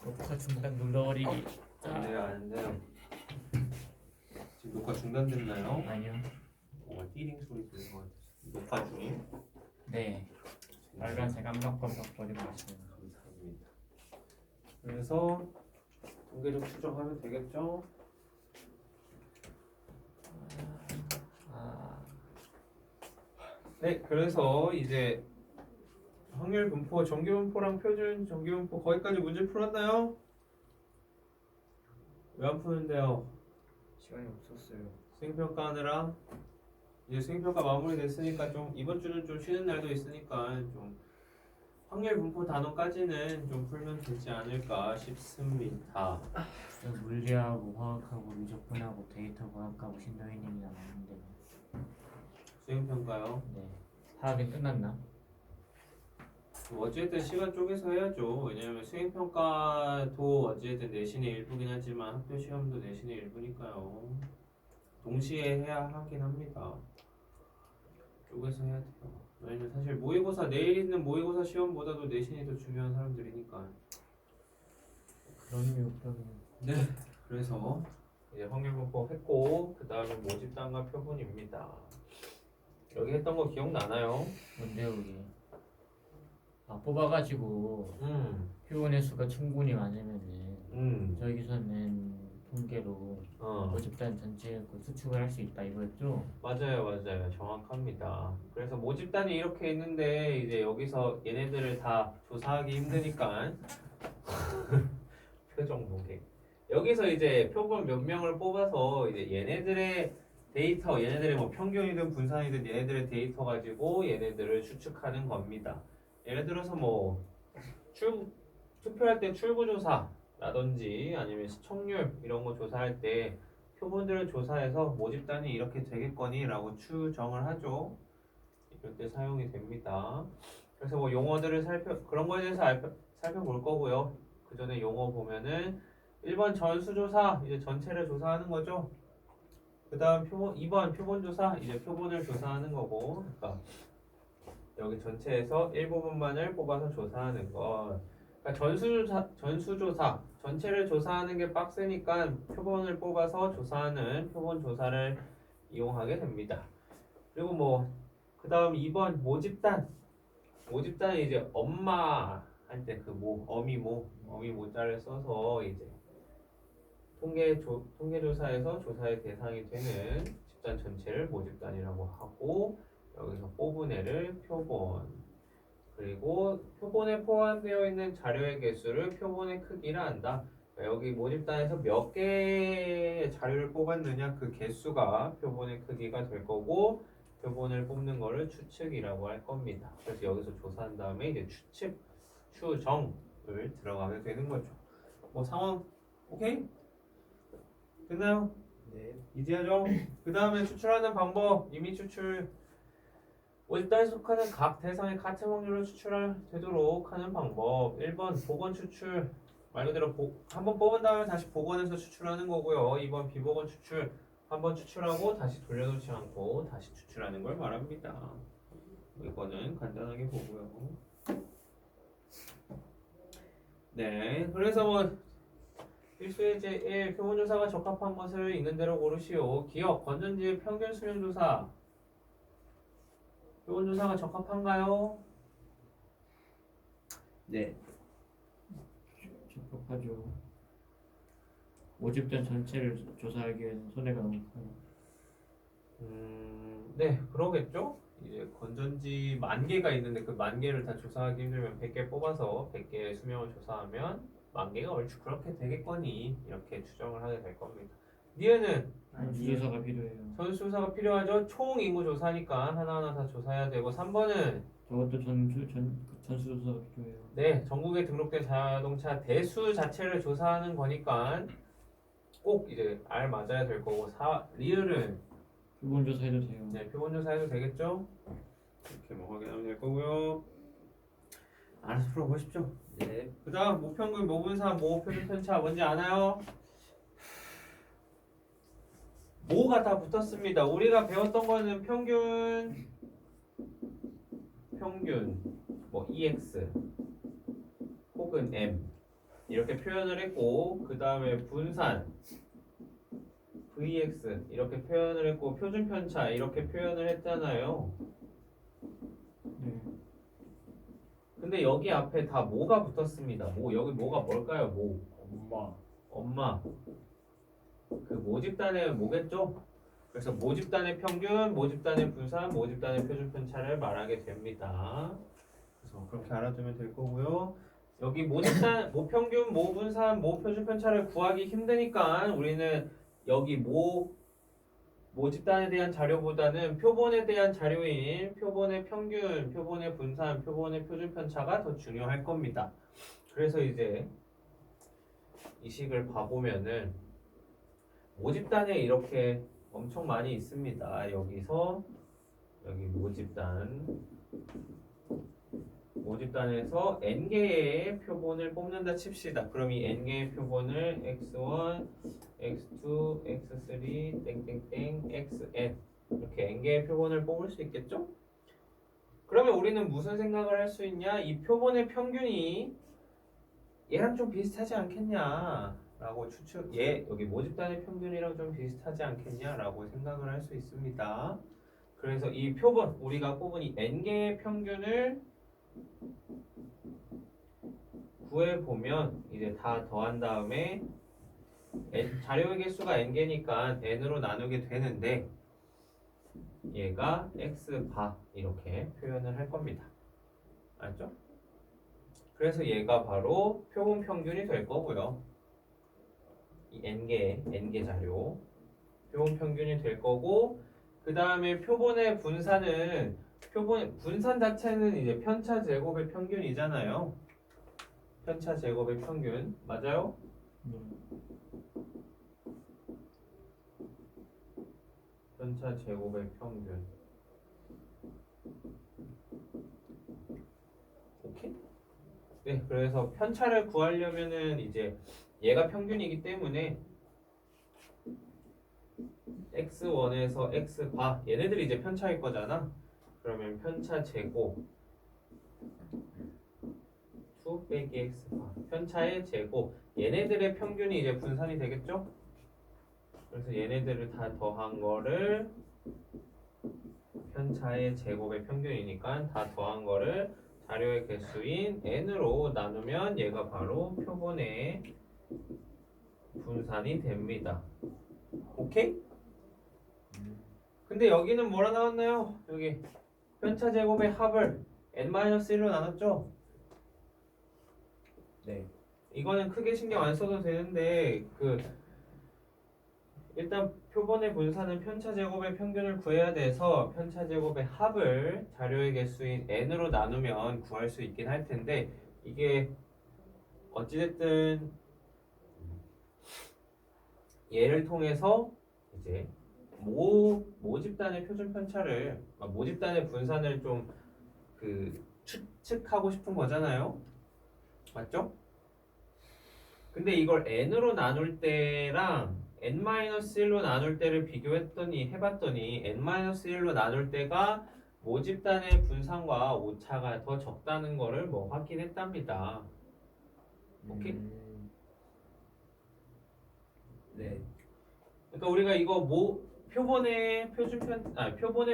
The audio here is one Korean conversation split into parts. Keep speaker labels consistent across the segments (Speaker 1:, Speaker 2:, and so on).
Speaker 1: 녹화 중단 눌러버리기.
Speaker 2: 안 돼요, 안 돼요. 지금 녹화 중단됐나요?
Speaker 1: 아니요.
Speaker 2: 뭔가 띠링 소리 들린 것 같아서. 녹화 중에?
Speaker 1: 네. 빨간색 암벽검석 버리고 있어요.
Speaker 2: 감사합니다. 그래서 통계적 추정하면 되겠죠? 네, 그래서 이제 확률 분포, 정규 분포랑 표준 정규 분포 거기까지 문제 풀었나요? 왜 안 푸는데요?
Speaker 1: 시간이 없었어요.
Speaker 2: 수행평가 하느라 이제 수행평가 마무리 됐으니까 좀 이번 주는 좀 쉬는 날도 있으니까 좀 확률 분포 단원까지는 좀 풀면 되지 않을까 싶습니다.
Speaker 1: 물리하고 화학하고 미적분하고 데이터 과학하고 신도희님이 남았는데.
Speaker 2: 수행평가요.
Speaker 1: 네. 사업이 끝났나?
Speaker 2: 어쨌든 시간 쪼개서 해야죠. 왜냐면 수행평가도 어쨌든 내신의 일부긴 하지만 학교 시험도 내신의 일부니까요. 동시에 해야 하긴 합니다. 쪼개서 해야 돼요. 왜냐면 사실 모의고사 내일 있는 모의고사 시험보다도 내신이 더 중요한 사람들이니까.
Speaker 1: 그럼요, 그럼요.
Speaker 2: 네. 그래서 이제 확률분포 했고 그 다음에 모집단과 표본입니다. 여기 했던 거 기억나나요?
Speaker 1: 뭔데요, 그게? 아, 뽑아가지고 표본의 수가 충분히 많으면은 저기서는 통계로 모집단 전체 그 수축을 할 수 있다 이거였죠?
Speaker 2: 맞아요. 정확합니다. 그래서 모집단이 이렇게 있는데 이제 여기서 얘네들을 다 조사하기 힘드니까 표정 보게. 여기서 이제 표본 몇 명을 뽑아서 이제 얘네들의 데이터, 얘네들의 뭐 평균이든 분산이든 얘네들의 데이터 가지고 얘네들을 추측하는 겁니다. 예를 들어서 뭐 투표할 때 출구조사라든지 아니면 시청률 이런 거 조사할 때 표본들을 조사해서 모집단이 이렇게 되겠거니 라고 추정을 하죠. 이럴 때 사용이 됩니다. 그래서 뭐 용어들을 그런 거에 대해서 살펴볼 거고요. 그 전에 용어 보면은 1번 전수조사, 이제 전체를 조사하는 거죠. 그 다음 2번 표본조사, 이제 표본을 조사하는 거고. 그러니까 여기 전체에서 일부분만을 뽑아서 조사하는 것. 그러니까 전수조사, 전체를 조사하는 게 빡세니까 표본을 뽑아서 조사하는 표본 조사를 이용하게 됩니다. 그리고 뭐, 그 다음 2번 모집단. 모집단은 이제 엄마 할 때 그 어미 모자를 써서 이제 통계조사에서 조사의 대상이 되는 집단 전체를 모집단이라고 하고, 여기서 뽑은 애를 표본, 그리고 표본에 포함되어 있는 자료의 개수를 표본의 크기라 한다. 그러니까 여기 모집단에서 몇 개의 자료를 뽑았느냐 그 개수가 표본의 크기가 될 거고, 표본을 뽑는 거를 추측이라고 할 겁니다. 그래서 여기서 조사한 다음에 이제 추정을 들어가게 되는 거죠. 뭐 상황 오케이? 됐나요?
Speaker 1: 네.
Speaker 2: 이제하죠. 그 다음에 추출하는 방법, 이미 추출 모집단에 속하는 각 대상의 같은 확률로 추출되도록 하는 방법. 1번 복원 추출, 말 그대로 한번 뽑은 다음에 다시 복원해서 추출하는 거고요. 2번 비복원 추출, 한번 추출하고 다시 돌려놓지 않고 다시 추출하는 걸 말합니다. 이거는 간단하게 보고요. 네, 그래서 뭐 필수예제 1. 표본조사가 적합한 것을 있는 대로 고르시오. 기억, 건전지의 평균 수명조사. 표본조사가 적합한가요?
Speaker 1: 네. 적합하죠. 모집단 전체를 조사하기 위해서 손해가 너무 커요.
Speaker 2: 네, 그러겠죠? 이제 건전지 10,000개가 있는데 그 10,000개를 다 조사하기 힘들면 100개 뽑아서 100개의 수명을 조사하면 10,000개가 얼추 그렇게 되겠거니 이렇게 추정을 하게 될 겁니다. 니은은
Speaker 1: 전수조사가 필요해요.
Speaker 2: 전수조사가 필요하죠. 총 인구 조사니까 하나하나 다 조사해야 되고 3번은
Speaker 1: 저것도 전수조사가 필요해요.
Speaker 2: 네, 전국에 등록된 자동차 대수 자체를 조사하는 거니까 꼭 이제 R 맞아야 될 거고 리을은
Speaker 1: 표본조사해도 돼요.
Speaker 2: 네, 표본조사해도 되겠죠? 이렇게 뭐 확인하면 될 거고요. 알아서 풀어보십시오.
Speaker 1: 네.
Speaker 2: 그 다음 모평균, 모분산, 모표준 편차 뭔지 아나요? 모가 다 붙었습니다. 우리가 배웠던 거는 평균 뭐 EX 혹은 M 이렇게 표현을 했고 그 다음에 분산 Vx 이렇게 표현을 했고 표준 편차 이렇게 표현을 했잖아요.
Speaker 1: 네.
Speaker 2: 근데 여기 앞에 다 뭐가 붙었습니다. 여기 뭐가 뭘까요? 엄마. 그 모집단의 뭐겠죠? 그래서 모집단의 평균, 모집단의 분산, 모집단의 표준 편차를 말하게 됩니다. 그래서 그렇게 알아두면 될 거고요. 여기 모집단, 모평균, 모분산, 모표준 편차를 구하기 힘드니까 우리는 여기 모집단에 대한 자료보다는 표본에 대한 자료인 표본의 평균, 표본의 분산, 표본의 표준 편차가 더 중요할 겁니다. 그래서 이제 이 식을 봐보면은 모집단에 이렇게 엄청 많이 있습니다. 여기서 여기 모집단에서 n개의 표본을 뽑는다 칩시다. 그럼 이 n개의 표본을 x1, x2, x3, 땡땡땡, xn 이렇게 n개의 표본을 뽑을 수 있겠죠? 그러면 우리는 무슨 생각을 할 수 있냐? 이 표본의 평균이 얘랑 좀 비슷하지 않겠냐? 라고 여기 모집단의 평균이랑 좀 비슷하지 않겠냐? 라고 생각을 할 수 있습니다. 그래서 이 표본, 우리가 뽑은 이 n개의 평균을 구해보면 이제 다 더한 다음에 자료의 개수가 n개니까 n으로 나누게 되는데 얘가 x바 이렇게 표현을 할 겁니다. 알죠? 그래서 얘가 바로 표본 평균이 될 거고요. 이 n개 자료 표본 평균이 될 거고 그 다음에 표본의 분산은 분산 자체는 이제 편차 제곱의 평균이잖아요. 편차 제곱의 평균 맞아요? 편차 제곱의 평균. 오케이? 네, 그래서 편차를 구하려면은 이제 얘가 평균이기 때문에 x1에서 x바 얘네들이 이제 편차일 거잖아. 그러면 편차 제곱 2 빼기 x바 편차의 제곱 얘네들의 평균이 이제 분산이 되겠죠? 그래서 얘네들을 다 더한 거를 편차의 제곱의 평균이니까 다 더한 거를 자료의 개수인 n으로 나누면 얘가 바로 표본의 분산이 됩니다. 오케이? 근데 여기는 뭐라 나왔나요? 여기 편차 제곱의 합을 n-1로 나눴죠? 네. 이거는 크게 신경 안 써도 되는데 일단 표본의 분산은 편차 제곱의 평균을 구해야 돼서 편차 제곱의 합을 자료의 개수인 n으로 나누면 구할 수 있긴 할 텐데 이게 어찌됐든 얘를 통해서 이제 모집단의 표준 편차를 모집단의 분산을 좀 추측하고 싶은 거잖아요. 맞죠? 근데 이걸 n으로 나눌 때랑 n-1로 나눌 때를 해봤더니 n-1로 나눌 때가 모집단의 분산과 오차가 더 적다는 거를 확인했답니다. 오케이? 네. 그러니까 우리가 이거 표본의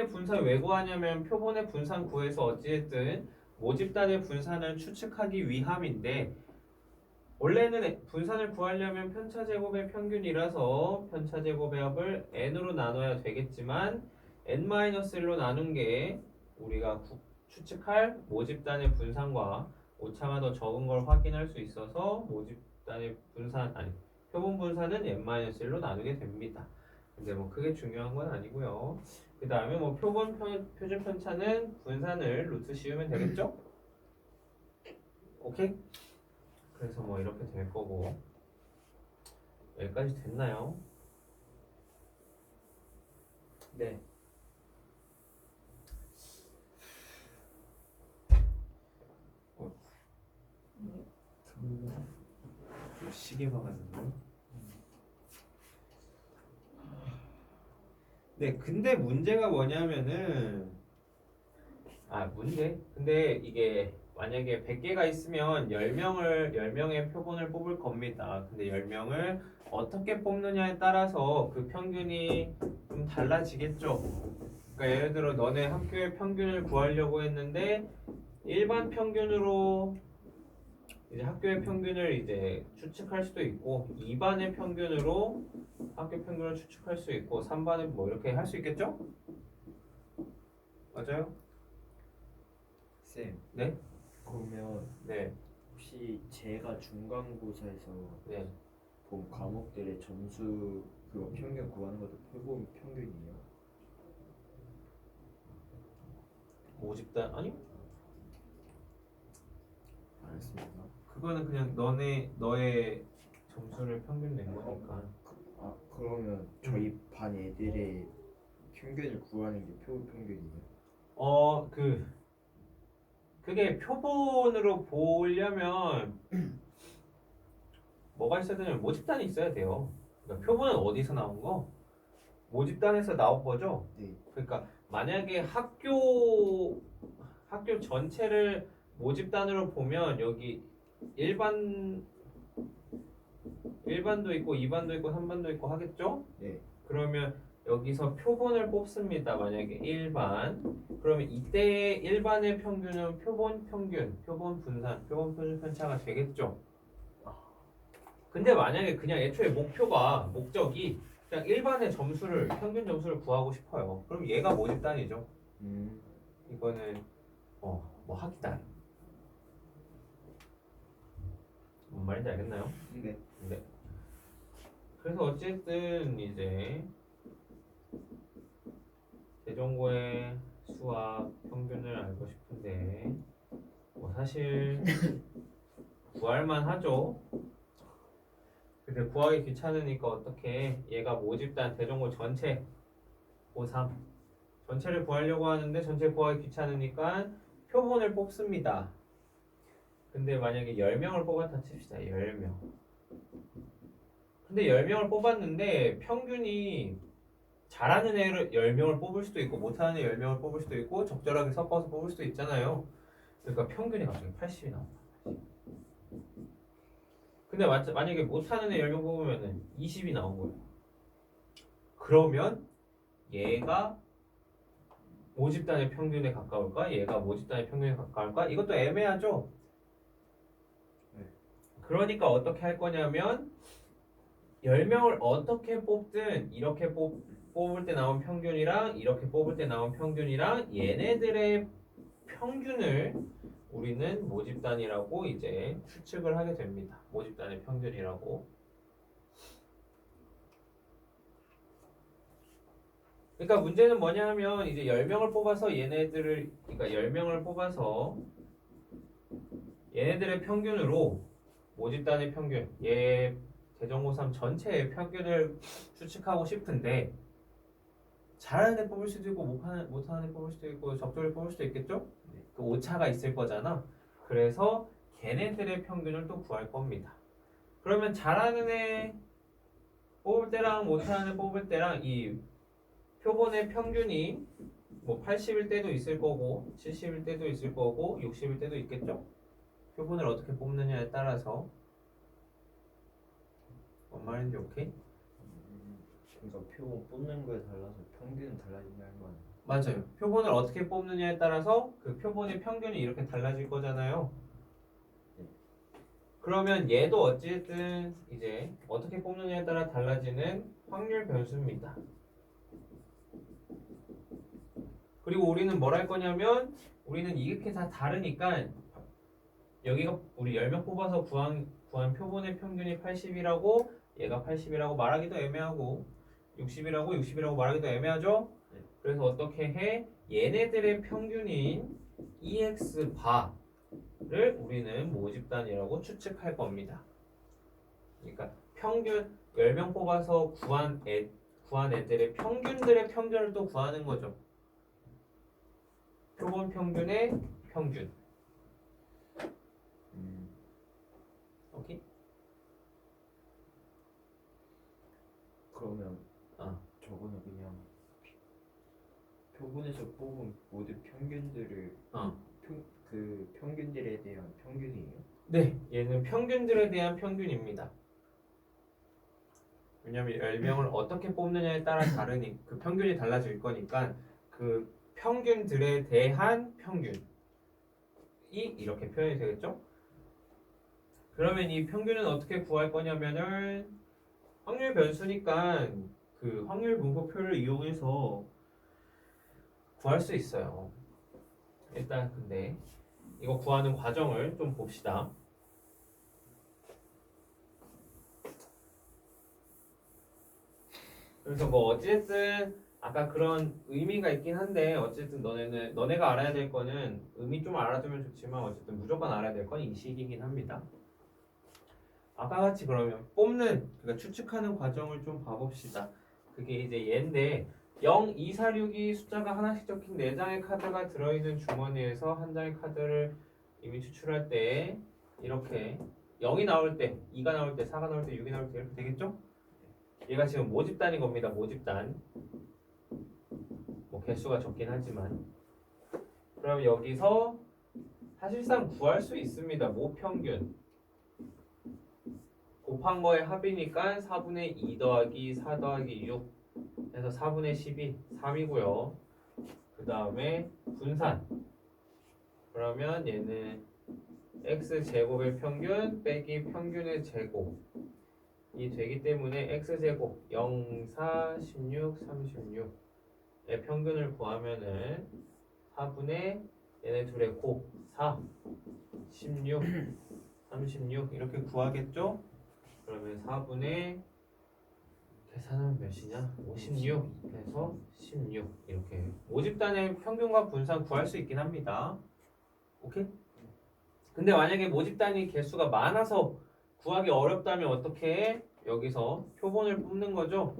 Speaker 2: 분산 왜 구하냐면 표본의 분산 구해서 어찌됐든 모집단의 분산을 추측하기 위함인데 원래는 분산을 구하려면 편차 제곱의 평균이라서 편차 제곱의 합을 n으로 나눠야 되겠지만 n-1로 나눈 게 우리가 추측할 모집단의 분산과 오차가 더 적은 걸 확인할 수 있어서 모집단의 표본 분산은 n-1로 나누게 됩니다. 근데 크게 중요한 건 아니고요. 그 다음에 표준 편차는 분산을 루트 씌우면 되겠죠? 오케이? 그래서 이렇게 될 거고 여기까지 됐나요? 네. 시계 봐가지고. 네, 근데 문제가 뭐냐면은 근데 이게 만약에 100개가 있으면 10명의 표본을 뽑을 겁니다. 근데 10명을 어떻게 뽑느냐에 따라서 그 평균이 좀 달라지겠죠. 그러니까 예를 들어 너네 학교의 평균을 구하려고 했는데 일반 평균으로 이제 학교의 평균을 이제 추측할 수도 있고 2반의 평균으로 학교 평균을 추측할 수 있고 3반은 뭐 이렇게 할 수 있겠죠? 맞아요?
Speaker 3: 쌤,
Speaker 2: 네?
Speaker 3: 그러면
Speaker 2: 네.
Speaker 3: 혹시 제가 중간고사에서
Speaker 2: 네.
Speaker 3: 본 과목들의 점수 그거 평균 구하는 것도 표본 평균이에요?
Speaker 2: 모집단 아니?
Speaker 3: 알았습니다.
Speaker 2: 그거는 그냥 너의 점수를 평균 낸 거니까.
Speaker 3: 그러면 저희 반 애들의 평균을 구하는 게 표본 평균이에요?
Speaker 2: 그게 표본으로 보려면 뭐가 있어야 되냐면 모집단이 있어야 돼요. 그러니까 표본은 어디서 나온 거? 모집단에서 나온 거죠.
Speaker 3: 네.
Speaker 2: 그러니까 만약에 학교 전체를 모집단으로 보면 여기 일반도 있고 2반도 있고 3반도 있고 하겠죠?
Speaker 3: 네.
Speaker 2: 그러면 여기서 표본을 뽑습니다. 만약에 1반. 그러면 이때 1반의 평균은 표본 평균, 표본 분산, 표본 표준 편차가 되겠죠. 근데 만약에 그냥 애초에 목적이 그냥 1반의 점수를, 평균 점수를 구하고 싶어요. 그럼 얘가 모집단이죠. 이거는 뭐 학기단. 뭔 말인지 알겠나요?
Speaker 3: 네.
Speaker 2: 네. 그래서 어쨌든 이제 대전고의 수학 평균을 알고 싶은데 뭐 사실 구할만 하죠. 근데 구하기 귀찮으니까 어떻게 얘가 모집단 대전고 전체 고3 전체를 구하려고 하는데 전체 구하기 귀찮으니까 표본을 뽑습니다. 근데 만약에 10명을 뽑았다 칩시다. 10명. 근데 10명을 뽑았는데 평균이 잘하는 애를 10명을 뽑을 수도 있고 못하는 애 10명을 뽑을 수도 있고 적절하게 섞어서 뽑을 수도 있잖아요. 그러니까 평균이 갑자기 80이 나온다. 근데 만약에 못하는 애 10명 뽑으면 20이 나온 거예요. 그러면 얘가 모집단의 평균에 가까울까? 얘가 모집단의 평균에 가까울까? 이것도 애매하죠?
Speaker 3: 네.
Speaker 2: 그러니까 어떻게 할 거냐면 10명을 어떻게 뽑든 이렇게 뽑을 때 나온 평균이랑 이렇게 뽑을 때 나온 평균이랑 얘네들의 평균을 우리는 모집단이라고 이제 추측을 하게 됩니다. 모집단의 평균이라고. 그러니까 문제는 뭐냐 하면 이제 10명을 뽑아서 그러니까 10명을 뽑아서 얘네들의 평균으로 모집단의 평균, 얘 대전고3 전체의 평균을 추측하고 싶은데 잘하는 애 뽑을 수도 있고 못하는 애 뽑을 수도 있고 적절히 뽑을 수도 있겠죠? 그 오차가 있을 거잖아. 그래서 걔네들의 평균을 또 구할 겁니다. 그러면 잘하는 애 뽑을 때랑 못하는 애 뽑을 때랑 이 표본의 평균이 뭐 80일 때도 있을 거고 70일 때도 있을 거고 60일 때도 있겠죠? 표본을 어떻게 뽑느냐에 따라서 뭔 말인지 오케이?
Speaker 3: 그러니까 표본 뽑는 거에 달라서 평균은 달라진다는 거 아니에요?
Speaker 2: 맞아요. 표본을 어떻게 뽑느냐에 따라서 그 표본의 평균이 이렇게 달라질 거잖아요. 그러면 얘도 어쨌든 이제 어떻게 뽑느냐에 따라 달라지는 확률 변수입니다. 그리고 우리는 뭘 할 거냐면 우리는 이렇게 다 다르니까 여기가 우리 10명 뽑아서 구한 표본의 평균이 80이라고 얘가 80이라고 말하기도 애매하고 60이라고 말하기도 애매하죠? 그래서 어떻게 해? 얘네들의 평균인 EX 바를 우리는 모집단이라고 추측할 겁니다. 그러니까 평균 10명 뽑아서 구한 애들의 평균들의 평균을 또 구하는 거죠. 표본 평균의 평균. 오케이?
Speaker 3: 그러면 저거는 그냥 표본에서 뽑은 모든 평균들을 그 평균들에 대한 평균이에요?
Speaker 2: 네, 얘는 평균들에 대한 평균입니다. 왜냐면 10명을 어떻게 뽑느냐에 따라 다르니 그 평균이 달라질 거니까 그 평균들에 대한 평균이 이렇게 표현이 되겠죠? 그러면 이 평균은 어떻게 구할 거냐면은 확률 변수니까 그 확률 분포표를 이용해서 구할 수 있어요. 일단 근데 이거 구하는 과정을 좀 봅시다. 그래서 뭐 어쨌든 아까 그런 의미가 있긴 한데 어쨌든 너네가 알아야 될 거는 의미 좀 알아두면 좋지만 어쨌든 무조건 알아야 될 건 이 식이긴 합니다. 아까 같이 그러면 그러니까 추측하는 과정을 좀 봐봅시다. 그게 이제 얘인데 0, 2, 4, 6이 숫자가 하나씩 적힌 4장의 카드가 들어있는 주머니에서 한 장의 카드를 이미 추출할 때 이렇게 0이 나올 때, 2가 나올 때, 4가 나올 때, 6이 나올 때 이렇게 되겠죠? 얘가 지금 모집단인 겁니다. 모집단. 뭐 개수가 적긴 하지만. 그럼 여기서 사실상 구할 수 있습니다. 모평균. 곱한 거의 합이니까 4분의 2 더하기 4 더하기 6 해서 4분의 12, 3이고요. 그 다음에 분산. 그러면 얘는 x제곱의 평균 빼기 평균의 제곱이 되기 때문에 x제곱 0, 4, 16, 36의 평균을 구하면은 4분의 얘네 둘의 곱 4, 16, 36 이렇게 구하겠죠? 그러면 4분의 계산하면 몇이냐? 56에서 16 이렇게 모집단의 평균과 분산 구할 수 있긴 합니다. 오케이? 근데 만약에 모집단이 개수가 많아서 구하기 어렵다면 어떻게 해? 여기서 표본을 뽑는 거죠?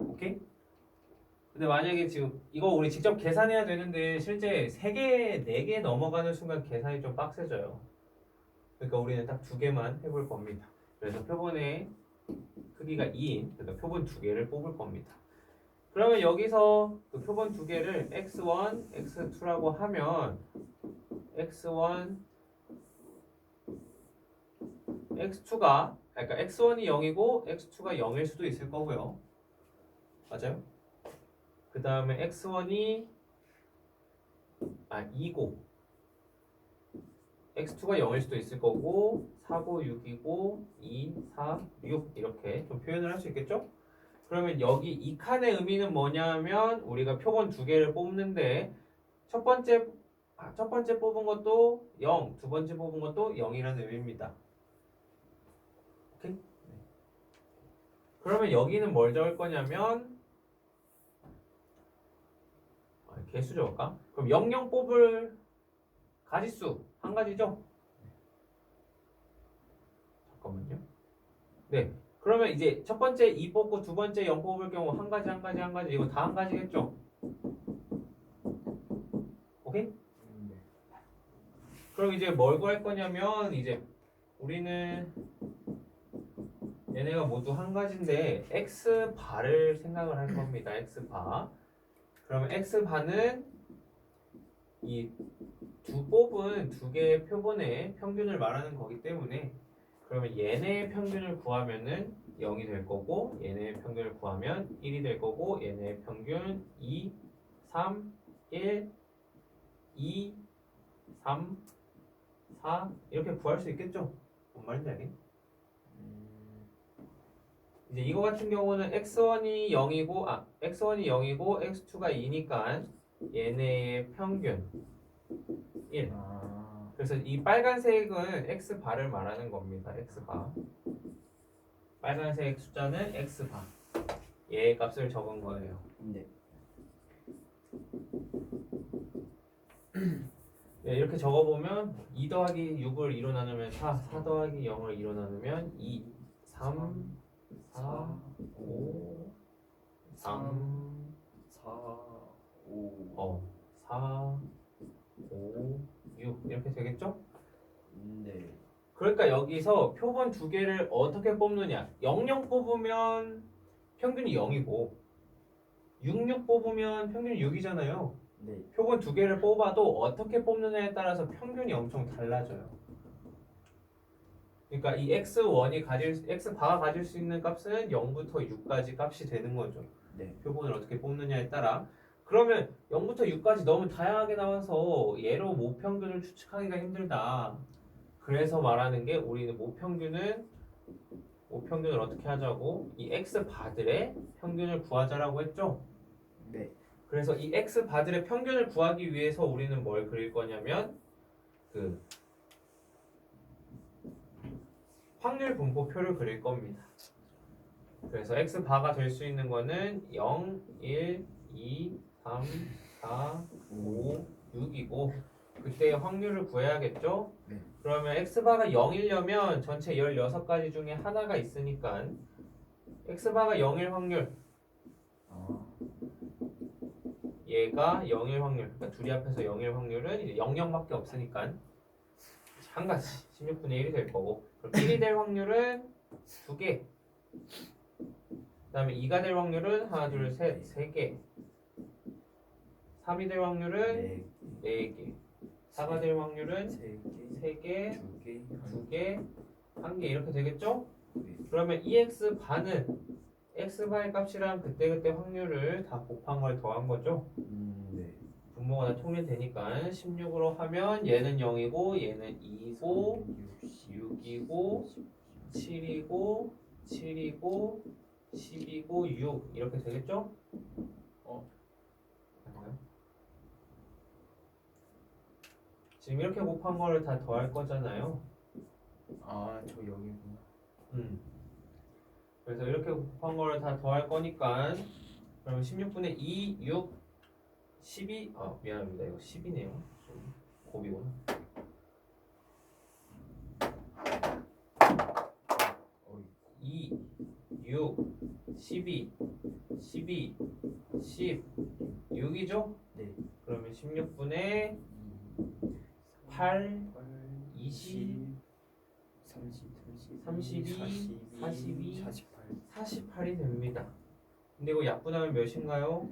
Speaker 2: 오케이? 근데 만약에 지금 이거 우리 직접 계산해야 되는데 실제 3개, 4개 넘어가는 순간 계산이 좀 빡세져요. 그러니까 우리는 딱 2개만 해볼 겁니다. 그래서 표본의 크기가 2인 그러니까 표본 2개를 뽑을 겁니다. 그러면 여기서 그 표본 2개를 x1, x2라고 하면 x1, x2가 그러니까 x1이 0이고 x2가 0일 수도 있을 거고요. 맞아요? 그 다음에 x1이 2고 x2가 0일 수도 있을 거고 4고 6이고 2, 4, 6 이렇게 좀 표현을 할 수 있겠죠? 그러면 여기 이 칸의 의미는 뭐냐면 우리가 표본 2개를 뽑는데 첫 번째 뽑은 것도 0, 두 번째 뽑은 것도 0이라는 의미입니다. 오케이? 그러면 여기는 뭘 적을 거냐면 개수 적을까? 그럼 00 뽑을 가지수 한 가지죠? 잠깐만요. 네. 그러면 이제 첫 번째 2 뽑고 두 번째 0 뽑을 경우 한 가지 이거 다 한 가지겠죠? 오케이? 그럼 이제 뭘 구할 거냐면 이제 우리는 얘네가 모두 한 가지인데 x바를 생각을 할 겁니다. x바. 그러면 x바는 이 뽑은 2개의 표본의 평균을 말하는 거기 때문에 그러면 얘네의 평균을 구하면은 0이 될 거고 얘네의 평균을 구하면 1이 될 거고 얘네의 평균 2, 3, 1, 2, 3, 4 이렇게 구할 수 있겠죠? 뭔 말인지 알겠니? 이제 이거 같은 경우는 x1이 0이고 x2가 2니까 얘네의 평균 1. 그래서 이 빨간색은 x바를 말하는 겁니다. x바. 빨간색 숫자는 x바. 얘 값을 적은 거예요.
Speaker 3: 네.
Speaker 2: 네, 이렇게 적어보면 2 더하기 6을 2로 나누면 4, 4 더하기 0을 2로 나누면 2, 3, 4, 5, 3,
Speaker 3: 4, 5.
Speaker 2: 4, 5, 6 이렇게 되겠죠?
Speaker 3: 네.
Speaker 2: 그러니까 여기서 표본 2개를 어떻게 뽑느냐 00 뽑으면 평균이 0이고 66 뽑으면 평균이 6이잖아요.
Speaker 3: 네.
Speaker 2: 표본 두 개를 뽑아도 어떻게 뽑느냐에 따라서 평균이 엄청 달라져요. 그러니까 이 x바가 가질 수 있는 값은 0부터 6까지 값이 되는 거죠.
Speaker 3: 네.
Speaker 2: 표본을 어떻게 뽑느냐에 따라. 그러면 0부터 6까지 너무 다양하게 나와서 얘로 모평균을 추측하기가 힘들다. 그래서 말하는 게 우리는 모평균을 어떻게 하자고? 이 x바들의 평균을 구하자라고 했죠.
Speaker 3: 네.
Speaker 2: 그래서 이 x바들의 평균을 구하기 위해서 우리는 뭘 그릴 거냐면 그 확률 분포표를 그릴 겁니다. 그래서 x바가 될 수 있는 거는 0, 1, 2, 3, 4, 5, 6이고 그때의 확률을 구해야겠죠?
Speaker 3: 네.
Speaker 2: 그러면 x바가 0이려면 전체 16가지 중에 하나가 있으니까 x바가 0일 확률
Speaker 3: 아.
Speaker 2: 얘가 0일 확률 그러니까 둘이 합해서 0일 확률은 이제 00밖에 없으니까 한 가지 16분의 1이 될 거고 그럼 1이 될 확률은 2개 그 다음에 2가 될 확률은 하나 둘 셋 3개 3이 될 확률은
Speaker 3: 네.
Speaker 2: 4개 4가 될 확률은
Speaker 3: 3개,
Speaker 2: 3개
Speaker 3: 2개,
Speaker 2: 2개 1개 이렇게 되겠죠?
Speaker 3: 네.
Speaker 2: 그러면 EX바는 X바의 값이랑 그때그때 확률을 다 곱한 걸 더한 거죠?
Speaker 3: 네.
Speaker 2: 분모가 다 통일되니까 16으로 하면 얘는 0이고 얘는 2고 6이고 7이고 7이고 10이고 6 이렇게 되겠죠? 맞나요? 지금 이렇게 곱한 거를 다 더할 거잖아요.
Speaker 3: 아, 저 여기구나.
Speaker 2: 그래서 이렇게 곱한 거를 다 더할 거니까 그러면 16분의 2, 6, 12 미안합니다. 이거 10이네요. 곱이구나. 2, 6, 12, 12, 10, 6이죠?
Speaker 3: 네.
Speaker 2: 그러면 16분의 8, 20, 32, 42, 48이 됩니다. 근데 이거 약분하면 몇인가요?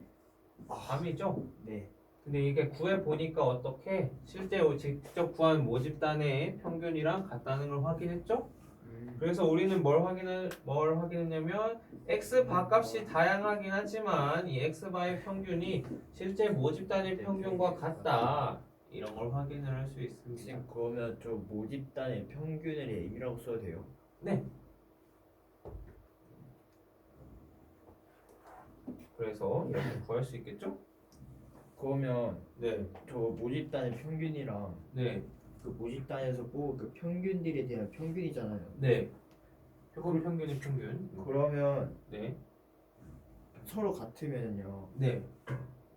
Speaker 2: 3이죠?
Speaker 3: 네.
Speaker 2: 근데 이게 구해보니까 어떻게 실제로 직접 구한 모집단의 평균이랑 같다는 걸 확인했죠? 그래서 우리는 뭘 확인했냐면 x바 값이 다양하긴 하지만 이 x바의 평균이 실제 모집단의 평균과 같다. 이런 걸 확인을 할 수 있습니다.
Speaker 3: 선생님, 그러면 저 모집단의 평균을 M이라고 써도 돼요?
Speaker 2: 네. 그래서 이렇게 구할 수 있겠죠?
Speaker 3: 그러면
Speaker 2: 네.
Speaker 3: 저 모집단의 평균이랑
Speaker 2: 네.
Speaker 3: 그 모집단에서 뽑은 그 평균들에 대한 평균이잖아요.
Speaker 2: 네. 표본 평균의 평균.
Speaker 3: 그러면
Speaker 2: 네.
Speaker 3: 서로 같으면요.
Speaker 2: 네.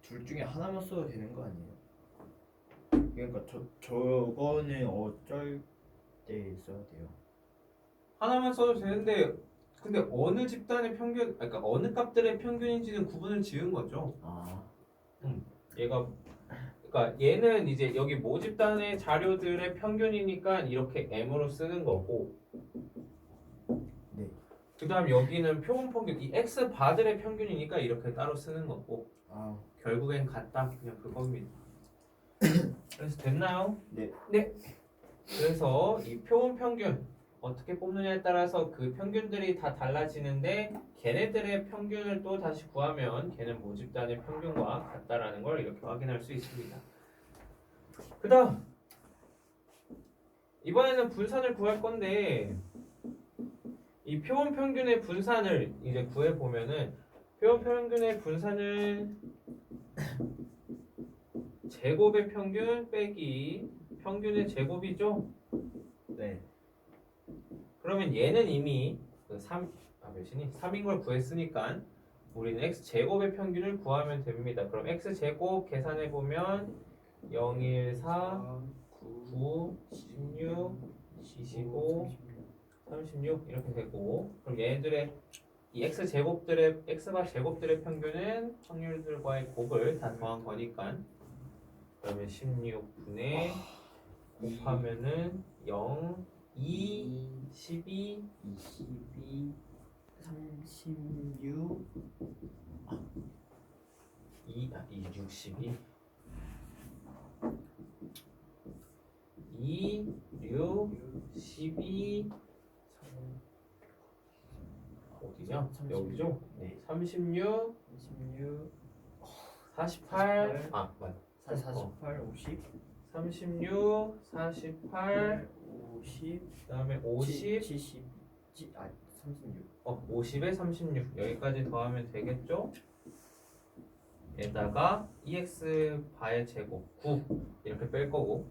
Speaker 3: 둘 중에 하나만 써도 되는 거 아니에요? 그러니까 저거는 어쩔 때 써야 돼요?
Speaker 2: 하나만 써도 되는데 근데 어느 집단의 평균, 그러니까 어느 값들의 평균인지는 구분을 지은 거죠.
Speaker 3: 아.
Speaker 2: 얘가 그러니까 얘는 이제 여기 모집단의 자료들의 평균이니까 이렇게 M으로 쓰는 거고.
Speaker 3: 네.
Speaker 2: 그다음 여기는 표본 평균, 이 X 바들의 평균이니까 이렇게 따로 쓰는 거고.
Speaker 3: 아.
Speaker 2: 결국엔 같다. 그냥 그겁니다. 그래서 됐나요?
Speaker 3: 네.
Speaker 2: 네. 그래서 이 표본 평균 어떻게 뽑느냐에 따라서 그 평균들이 다 달라지는데 걔네들의 평균을 또 다시 구하면 걔는 모집단의 평균과 같다라는 걸 이렇게 확인할 수 있습니다. 그 다음 이번에는 분산을 구할 건데 이 표본 평균의 분산을 이제 구해보면은 표본 평균의 분산은 제곱의 평균 빼기 평균의 제곱이죠?
Speaker 3: 네.
Speaker 2: 그러면 얘는 이미 그 3인 걸 구했으니까 우리는 x제곱의 평균을 구하면 됩니다. 그럼 x제곱 계산해 보면 0, 1, 4, 9, 16, 25, 36 이렇게 되고 그럼 얘네들의 이 x바 제곱들의 평균은 확률들과의 곱을 다 더한 거니까 그러면 16분의 곱하면은 0, 2, 12,
Speaker 3: 22, 36,
Speaker 2: 62 2, 6, 12 어디냐? 여기죠?
Speaker 3: 네.
Speaker 2: 36,
Speaker 3: 36
Speaker 2: 48 아, 맞아.
Speaker 3: 48 50
Speaker 2: 36, 48
Speaker 3: 50
Speaker 2: 그다음에 50
Speaker 3: 70 36
Speaker 2: 50에 36 여기까지 더하면 되겠죠? 에다가 EX 바의 제곱 9 이렇게 뺄 거고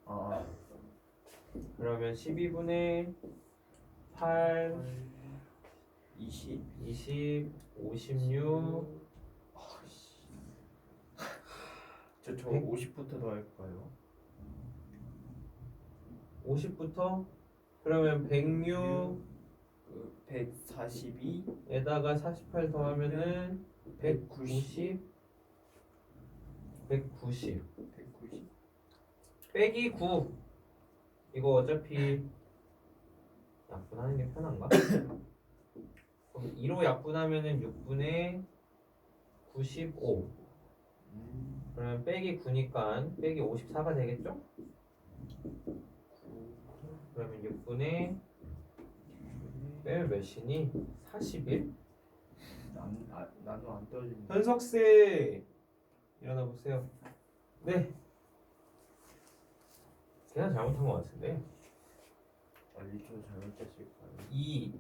Speaker 3: 아
Speaker 2: 그러면 12분의 8
Speaker 3: 20
Speaker 2: 20 56
Speaker 3: 저 50부터 더 할까요?
Speaker 2: 50부터 그러면 106
Speaker 3: 142
Speaker 2: 에다가 48 더하면은 190 190 빼기 9 이거 어차피 약분하는 게 편한가? 그럼 2로 약분하면은 6분의 95 그러면 빼기 9니까 빼기 54가 되겠죠? 그러면 6분의 빼면 몇이니? 41?
Speaker 3: 나도 안 떨어진다.
Speaker 2: 현석씨 일어나 보세요. 네. 계산 잘못한 것 같은데.
Speaker 3: 알리죠 잘못했을까요?
Speaker 2: 2.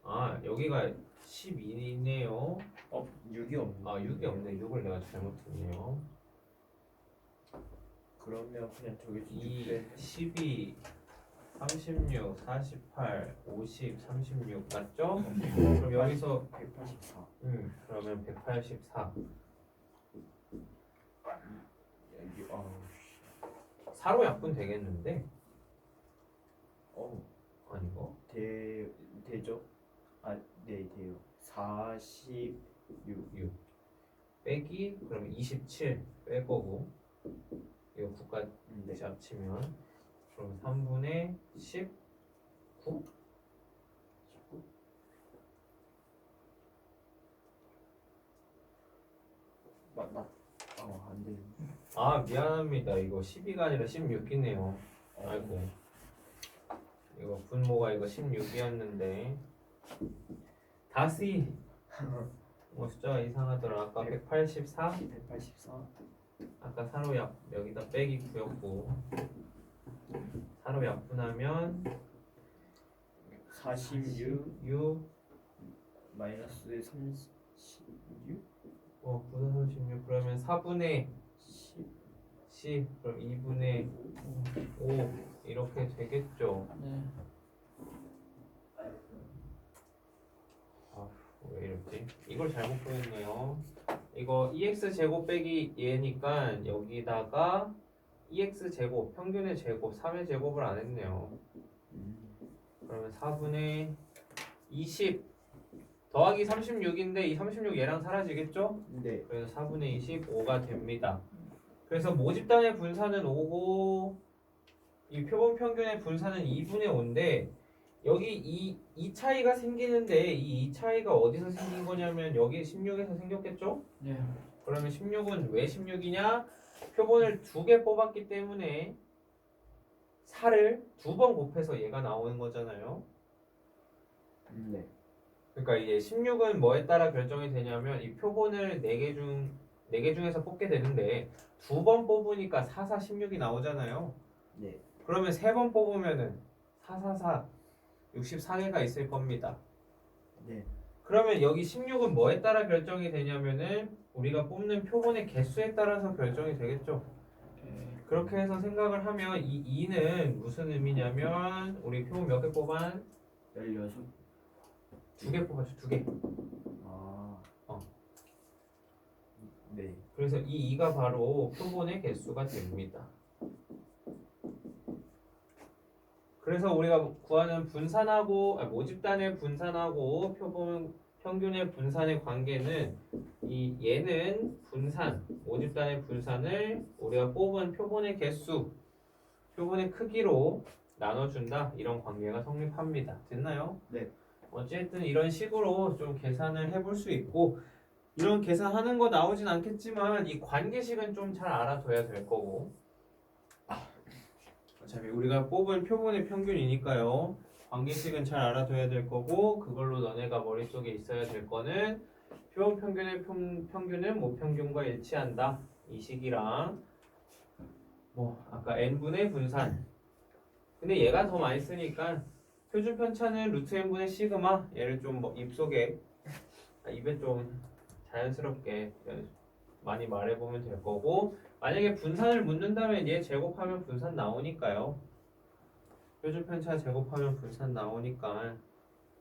Speaker 2: 아 여기가 12네요.
Speaker 3: 6이 없네.
Speaker 2: 아 6이 없네. 6을 내가 잘못했네요.
Speaker 3: 그러면 그냥 저기
Speaker 2: 2, 12, 36, 48, 50, 36 맞죠? 그럼 여기서
Speaker 3: 184
Speaker 2: 그러면 184
Speaker 3: 여기
Speaker 2: 4로 약분 되겠는데?
Speaker 3: 어우
Speaker 2: 아닌가?
Speaker 3: 되죠? 네 돼요. 46
Speaker 2: 6 빼기 그러면 27 뺄 거고 이거 9까지
Speaker 3: 네.
Speaker 2: 합치면 그럼 3분의 19
Speaker 3: 맞나? 안 돼.
Speaker 2: 아 미안합니다. 이거 12가 아니라 16이네요. 아이고 이거 분모가 이거 16이었는데 다시 뭐 숫자가 이상하더라. 아까 184
Speaker 3: 184
Speaker 2: 아까 사로 여기다 빼기 9였고 사로 약분하면
Speaker 3: 46
Speaker 2: 6
Speaker 3: 마이너스 36
Speaker 2: 9는 36 그러면 4분의 10 그럼 2분의 5 이렇게 되겠죠.
Speaker 1: 네.
Speaker 2: 왜 이렇지? 이걸 잘못 구했네요. 이거 EX 제곱 빼기 얘니까 여기다가 EX 제곱 평균의 제곱 3의 제곱을 안 했네요. 그러면 4분의 20 더하기 36인데 이 36 얘랑 사라지겠죠?
Speaker 3: 네.
Speaker 2: 그래서 4분의 25가 됩니다. 그래서 모집단의 분산은 5고 이 표본 평균의 분산은 2분의 5인데 여기 이 차이가 생기는데 이 차이가 어디서 생긴 거냐면 여기 16에서 생겼겠죠?
Speaker 1: 네.
Speaker 2: 그러면 16은 왜 16이냐? 표본을 2개 뽑았기 때문에 4를 2번 곱해서 얘가 나오는 거잖아요.
Speaker 3: 네.
Speaker 2: 그러니까 이제 16은 뭐에 따라 결정이 되냐면 이 표본을 4개 중에서 뽑게 되는데 2번 뽑으니까 4, 4, 16이 나오잖아요.
Speaker 3: 네.
Speaker 2: 그러면 3번 뽑으면은 4, 4, 4, 64개가 있을 겁니다.
Speaker 3: 네.
Speaker 2: 그러면 여기 16은 뭐에 따라 결정이 되냐면은 우리가 뽑는 표본의 개수에 따라서 결정이 되겠죠. 그렇게 해서 생각을 하면 이 2는 무슨 의미냐면 우리 표본 몇 개 뽑아?
Speaker 3: 16
Speaker 2: 2개 뽑았죠. 2개.
Speaker 3: 네.
Speaker 2: 그래서 이 2가 바로 표본의 개수가 됩니다. 그래서 우리가 구하는 모집단의 분산하고 표본 평균의 분산의 관계는 얘는 분산, 모집단의 분산을 우리가 뽑은 표본의 개수, 표본의 크기로 나눠준다. 이런 관계가 성립합니다. 됐나요?
Speaker 3: 네.
Speaker 2: 어쨌든 이런 식으로 좀 계산을 해볼 수 있고 이런 계산하는 거 나오진 않겠지만 이 관계식은 좀 잘 알아둬야 될 거고 어차피 우리가 뽑은 표본의 평균이니까요. 관계식은 잘 알아둬야 될 거고 그걸로 너네가 머릿속에 있어야 될 거는 표본 평균의 평균은 모평균과 일치한다. 이 식이랑 뭐 아까 n분의 분산. 근데 얘가 더 많이 쓰니까 표준 편차는 루트 n분의 시그마. 얘를 좀 뭐 입속에 입에 좀 자연스럽게 많이 말해보면 될 거고 만약에 분산을 묻는다면 얘 제곱하면 분산 나오니까요. 표준 편차 제곱하면 분산 나오니까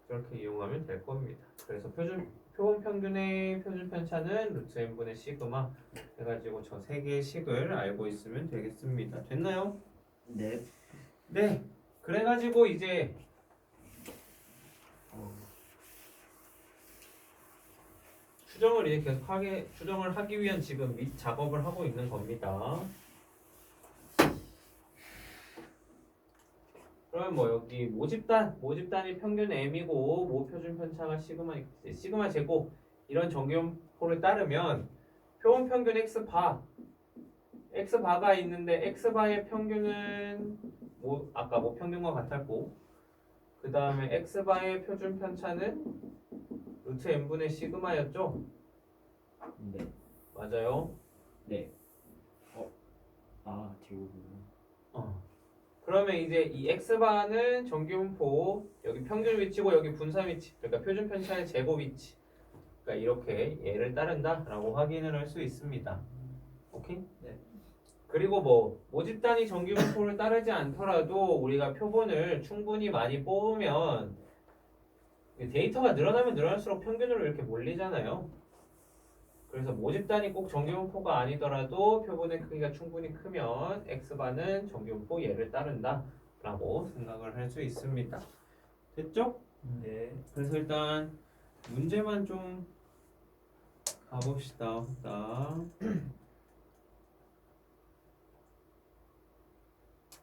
Speaker 2: 그렇게 이용하면 될 겁니다. 그래서 표본 평균의 표준 편차는 루트 n분의 시그마 해가지고 저 세 개의 식을 알고 있으면 되겠습니다. 됐나요?
Speaker 3: 네.
Speaker 2: 네. 그래가지고 이제 추정을 이제 추정을 하기 위한 지금 밑 작업을 하고 있는 겁니다. 그러면 뭐 여기 모집단이 평균 m이고 모표준 편차가 시그마 제곱 이런 정규분포를 따르면 표본 평균 x바가 있는데 x바의 평균은 아까 모평균과 같았고 그 다음에 x바의 표준 편차는 루트 n분의 시그마였죠?
Speaker 3: 네.
Speaker 2: 맞아요.
Speaker 3: 네. 제곱이요.
Speaker 2: 그러면 이제 이 x바는 정규분포 여기 평균 위치고 여기 분산 위치 그러니까 표준 편차의 제곱 위치 그러니까 이렇게 얘를 따른다라고 확인을 할 수 있습니다. 오케이?
Speaker 3: 네.
Speaker 2: 그리고 뭐 모집단이 정규분포를 따르지 않더라도 우리가 표본을 충분히 많이 뽑으면 데이터가 늘어나면 늘어날수록 평균으로 이렇게 몰리잖아요. 그래서 모집단이 꼭 정규분포가 아니더라도 표본의 크기가 충분히 크면 x바는 정규분포 얘를 따른다 라고 생각을 할 수 있습니다. 됐죠?
Speaker 3: 네.
Speaker 2: 그래서 일단 문제만 좀 가봅시다.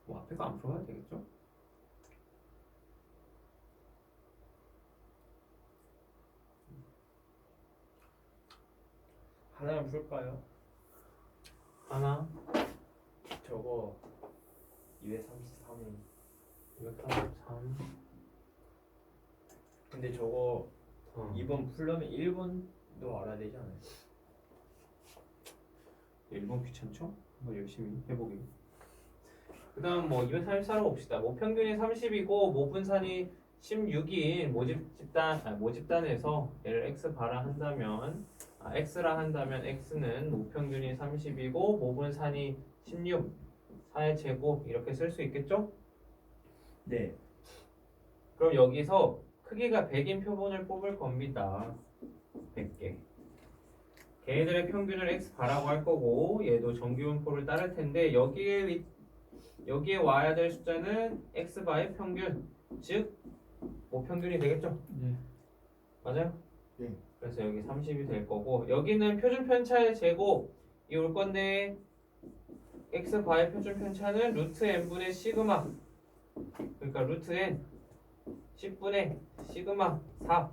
Speaker 2: 뭐 앞에 거 안 풀어야 되겠죠?
Speaker 3: 하나만 풀까요?
Speaker 2: 하나,
Speaker 3: 저거 233이.
Speaker 2: 233.
Speaker 3: 근데 저거
Speaker 2: 어.
Speaker 3: 2번 풀려면 1번도 알아야 되지 않아요?
Speaker 2: 1번 귀찮죠? 한번 열심히 해보기. 그 다음 뭐 234로 봅시다. 모평균이 30이고 모분산이 16인 모집단에서 얘를 x바라 한다면 x라 한다면 x는 모평균이 30이고 모분산이 16 4의 제곱 이렇게 쓸 수 있겠죠?
Speaker 3: 네.
Speaker 2: 그럼 여기서 크기가 100인 표본을 뽑을 겁니다. 100개. 걔네들의 평균을 x바라고 할 거고 얘도 정규분포를 따를 텐데 여기에 와야 될 숫자는 x바의 평균 즉 모평균이 되겠죠?
Speaker 1: 네.
Speaker 2: 맞아요?
Speaker 3: 네.
Speaker 2: 그래서 여기 30이 될 거고 여기는 표준 편차의 제곱이 올 건데 x바의 표준 편차는 루트 n분의 시그마 그러니까 루트 n 10분의 시그마 4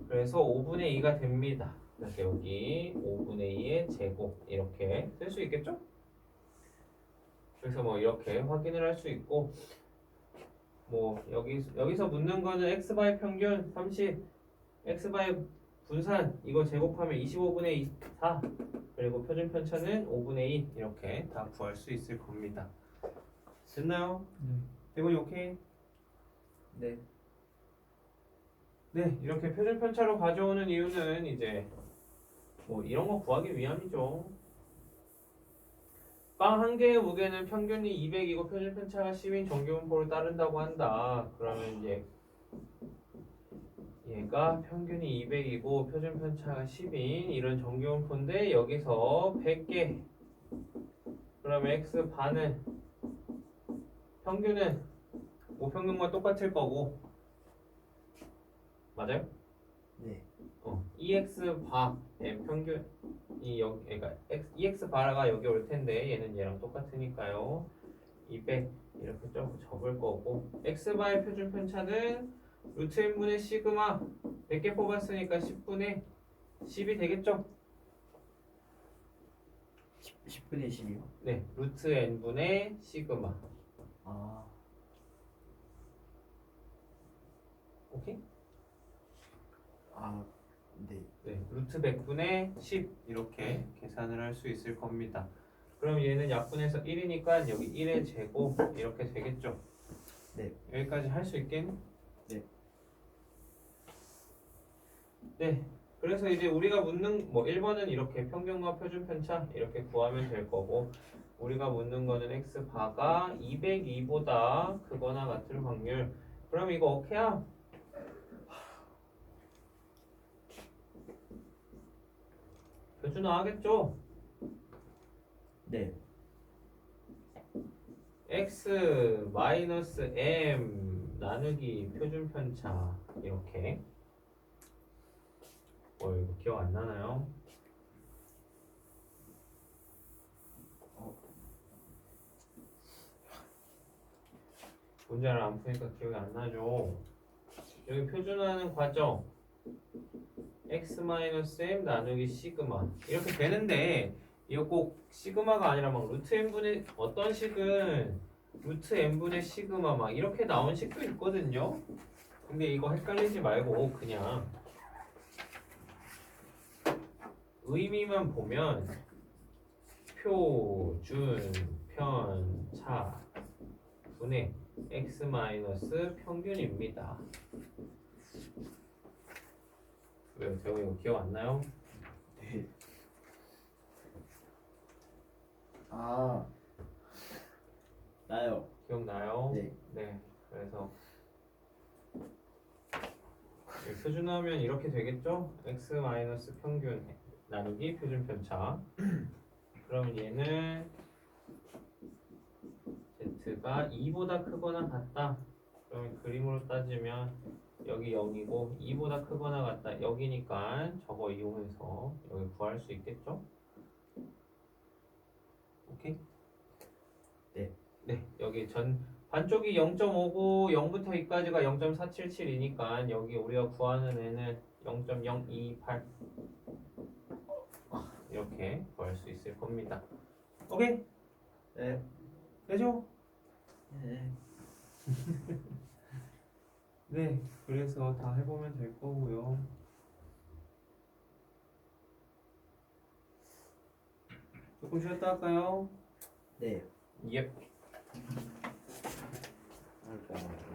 Speaker 2: 그래서 5분의 2가 됩니다. 그래서 여기 5분의 2의 제곱 이렇게 쓸 수 있겠죠? 그래서 뭐 이렇게 확인을 할 수 있고 뭐 여기서 묻는 거는 x바의 평균 30 x바의 분산 이거 제곱하면 25분의 4 그리고 표준 편차는 5분의 2 이렇게 다 구할 수 있을 겁니다. 됐나요?
Speaker 1: 네.
Speaker 2: 대본이 오케이?
Speaker 3: 네.
Speaker 2: 네, 이렇게 표준 편차로 가져오는 이유는 이제 뭐 이런 거 구하기 위함이죠. 빵 한 개의 무게는 평균이 200이고 표준 편차가 10인 정규분포를 따른다고 한다. 그러면 이제 얘가 평균이 200이고 표준 편차가 10인 이런 정규분포인데 여기서 100개 그러면 x 반은 평균은 모평균과 똑같을 거고 맞아요?
Speaker 3: 네.
Speaker 2: EX 바의 평균 그러니까 EX 바가 여기 올 텐데 얘는 얘랑 똑같으니까요. 200 이렇게 좀 적을 거고 X 바의 표준 편차는 루트 n분의 시그마 100개 뽑았으니까 10분의 10이 되겠죠?
Speaker 3: 10분의 10이요?
Speaker 2: 네, 루트 n분의 시그마
Speaker 3: 아,
Speaker 2: 오케이?
Speaker 3: 아, 네.
Speaker 2: 네, 루트 100분의 10 이렇게 계산을 할 수 있을 겁니다. 그럼 얘는 약분해서 1이니까 여기 1의 제곱 이렇게 되겠죠?
Speaker 3: 네.
Speaker 2: 여기까지 할 수 있겠니?
Speaker 3: 네.
Speaker 2: 네. 그래서 이제 우리가 묻는 뭐 1번은 이렇게 평균과 표준 편차 이렇게 구하면 될 거고 우리가 묻는 거는 x바가 202보다 크거나 같을 확률. 그럼 이거 오케이야? 표준 나와겠죠?
Speaker 3: 네.
Speaker 2: x 마이너스 m 나누기 표준 편차 이렇게 이거 기억 안 나나요? 문제를 안 푸니까 기억이 안 나죠. 여기 표준화하는 과정 x 마이너스 m 나누기 시그마 이렇게 되는데 이거 꼭 시그마가 아니라 막 루트 n분의 어떤 식은 루트 n분의 시그마 막 이렇게 나온 식도 있거든요. 근데 이거 헷갈리지 말고 그냥 의미만 보면 표준 편차 분의 x 마이너스 평균입니다. 왜요? 제가 이거 기억 안 나요?
Speaker 3: 네. 아, 나요.
Speaker 2: 기억나요?
Speaker 3: 네.
Speaker 2: 네. 그래서 표준화하면 이렇게 되겠죠? x 마이너스 평균 나누기 표준 편차. 그럼 얘는 z가 2보다 크거나 같다. 그러면 그림으로 따지면 여기 0이고 2보다 크거나 같다. 여기니까 저거 이용해서 여기 구할 수 있겠죠? 오케이?
Speaker 3: 네.
Speaker 2: 네, 여기 전 반쪽이 0.5고 0부터 2까지가 0.477이니까 여기 우리가 구하는 애는 0.028 이렇게 구할 수 있을 겁니다. 오케이?
Speaker 3: 네.
Speaker 2: 되죠?
Speaker 3: 네.
Speaker 2: 네, 그래서 다 해보면 될 거고요. 조금 쉬었다 할까요?
Speaker 3: 네.
Speaker 2: 예. 아이고.